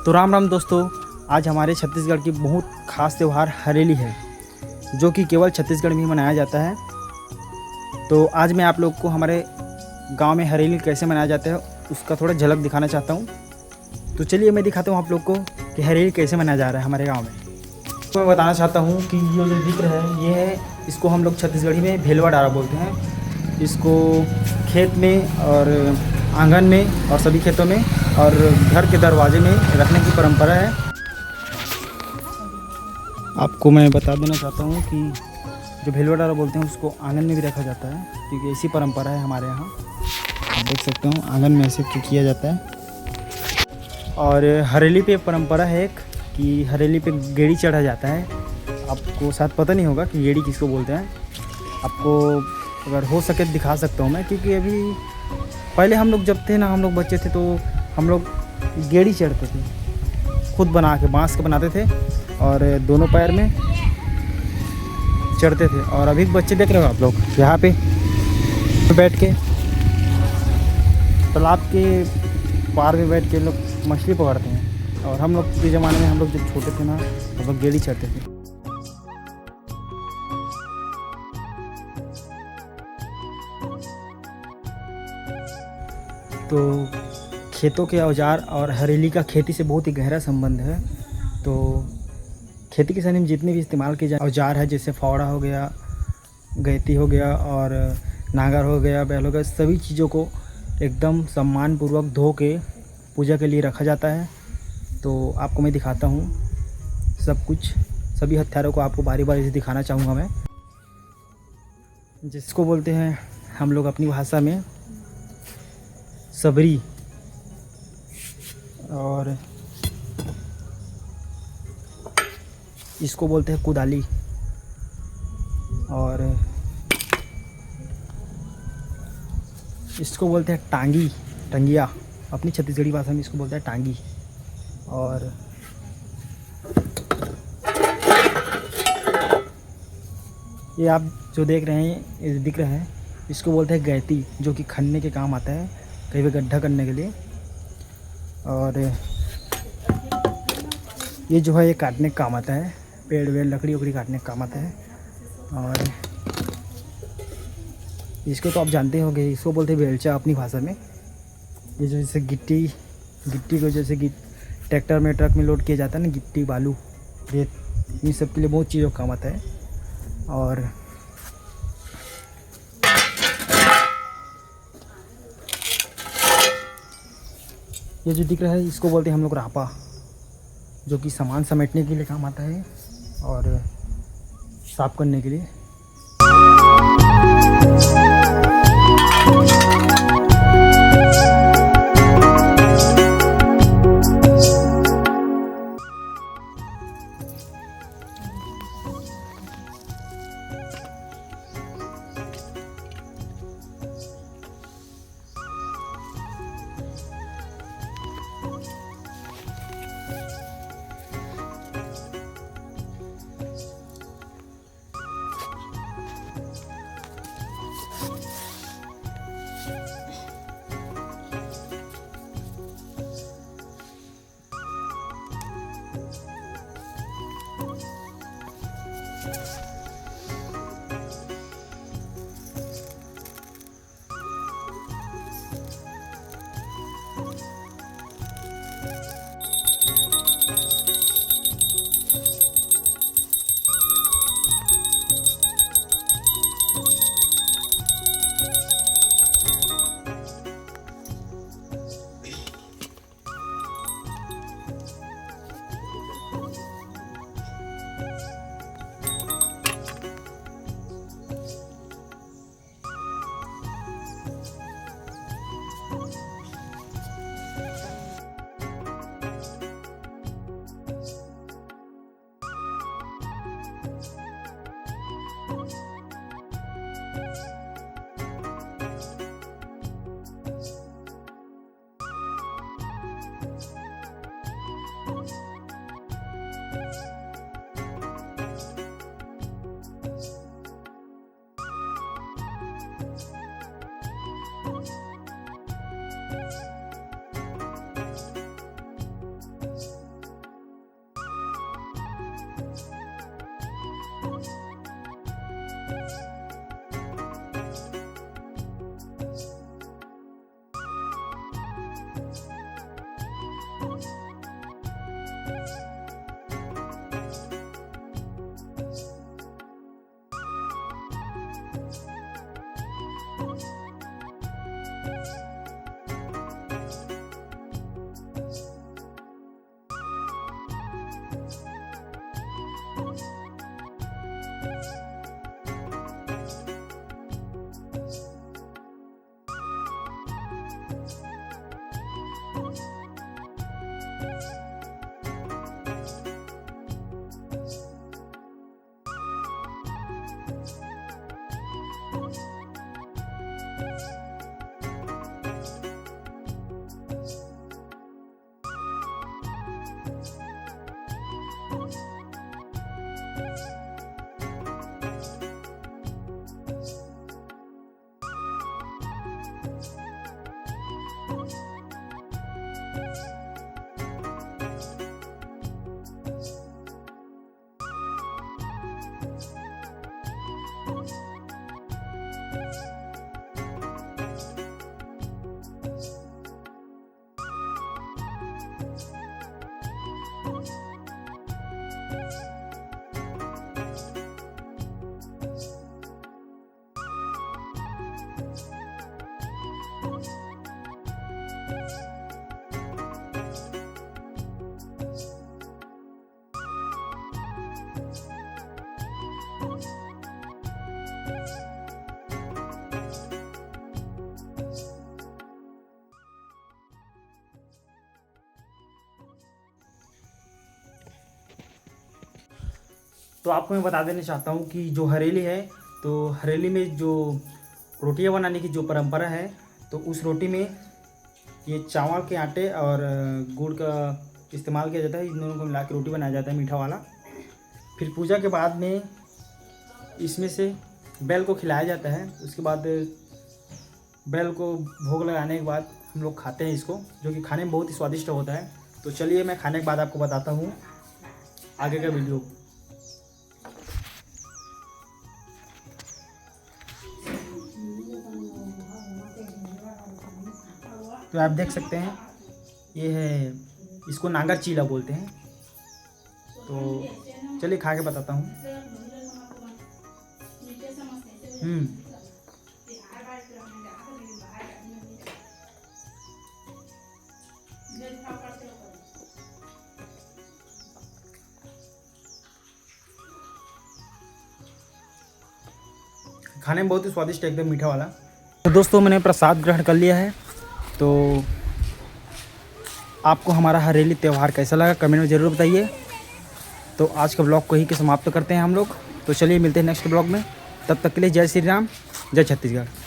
तो राम राम दोस्तों, आज हमारे छत्तीसगढ़ की बहुत खास त्यौहार हरेली है, जो कि केवल छत्तीसगढ़ में ही मनाया जाता है। तो आज मैं आप लोग को हमारे गांव में हरेली कैसे मनाया जाता है उसका थोड़ा झलक दिखाना चाहता हूं। तो चलिए मैं दिखाता हूं आप लोग को कि हरेली कैसे मनाया जा रहा है हमारे गाँव में। तो मैं बताना चाहता हूँ कि ये जो दिख रहा है ये है, इसको हम लोग छत्तीसगढ़ी में भेलवा डारा बोलते हैं। इसको खेत में और आंगन में और सभी खेतों में और घर के दरवाजे में रखने की परंपरा है। आपको मैं बता देना चाहता हूँ कि जो भेलवा डारा बोलते हैं उसको आंगन में भी रखा जाता है, क्योंकि ऐसी परंपरा है हमारे यहाँ। आप देख सकते हो आंगन में ऐसे किया जाता है। और हरेली पे परंपरा है एक कि हरेली पे गेड़ी चढ़ा जाता है। आपको शायद पता नहीं होगा कि गेड़ी किसको बोलते हैं। आपको अगर हो सके तो दिखा सकता हूँ मैं, क्योंकि अभी पहले हम लोग जब थे ना, हम लोग बच्चे थे तो हम लोग गेड़ी चढ़ते थे, खुद बना के बांस के बनाते थे और दोनों पैर में चढ़ते थे। और अभी बच्चे देख रहे हो आप लोग यहाँ पे बैठ के तालाब के पार में बैठ के लोग मछली पकड़ते हैं। और हम लोग के ज़माने में, हम लोग जब छोटे थे ना, हम लोग गेड़ी चढ़ते थे। तो खेतों के औजार और हरेली का खेती से बहुत ही गहरा संबंध है। तो खेती किसानी में जितने भी इस्तेमाल किए जाए औजार है, जैसे फावड़ा हो गया, गैती हो गया और नांगर हो गया, बैल हो गया, सभी चीज़ों को एकदम सम्मानपूर्वक धो के पूजा के लिए रखा जाता है। तो आपको मैं दिखाता हूँ सब कुछ, सभी हथियारों को आपको बारी बारी से दिखाना चाहूँगा मैं। जिसको बोलते हैं हम लोग अपनी भाषा में सबरी, और इसको बोलते हैं कुदाली, और इसको बोलते हैं टांगी, टंगिया। अपनी छत्तीसगढ़ी भाषा में इसको बोलते हैं टांगी। और ये आप जो देख रहे हैं, ये दिख रहा है, इसको बोलते हैं गैती, जो कि खनने के काम आता है, कहीं भी गड्ढा करने के लिए। और ये जो है ये काटने का काम आता है, पेड़ वेड़ लकड़ी वकड़ी काटने का काम आता है। और इसको तो आप जानते होंगे, इसको बोलते हैं बेलचा अपनी भाषा में। ये जो जैसे गिट्टी को जैसे ट्रैक्टर में, ट्रक में लोड किया जाता है ना, गिट्टी बालू रेत, इन सब के लिए बहुत चीज़ों का काम आता है। और ये जो दिख रहा है इसको बोलते हैं हम लोग रापा, जो कि सामान समेटने के लिए काम आता है और साफ करने के लिए। तो आपको मैं बता देना चाहता हूँ कि जो हरेली है, तो हरेली में जो रोटियां बनाने की जो परंपरा है, तो उस रोटी में ये चावल के आटे और गुड़ का इस्तेमाल किया जाता है। इन दोनों को मिला के रोटी बनाया जाता है मीठा वाला। फिर पूजा के बाद में इसमें से बैल को खिलाया जाता है। उसके बाद बैल को भोग लगाने के बाद हम लोग खाते हैं इसको, जो कि खाने में बहुत ही स्वादिष्ट होता है। तो चलिए मैं खाने के बाद आपको बताता हूँ आगे का वीडियो। तो आप देख सकते हैं ये है, इसको नागर चीला बोलते हैं। तो चलिए खा के बताता हूँ। खाने में बहुत ही स्वादिष्ट, एकदम मीठा वाला। तो दोस्तों मैंने प्रसाद ग्रहण कर लिया है। तो आपको हमारा हरेली त्यौहार कैसा लगा कमेंट में ज़रूर बताइए। तो आज का ब्लॉग को यहीं के समाप्त करते हैं हम लोग। तो चलिए मिलते हैं नेक्स्ट ब्लॉग में। तब तक के लिए जय श्री राम, जय छत्तीसगढ़।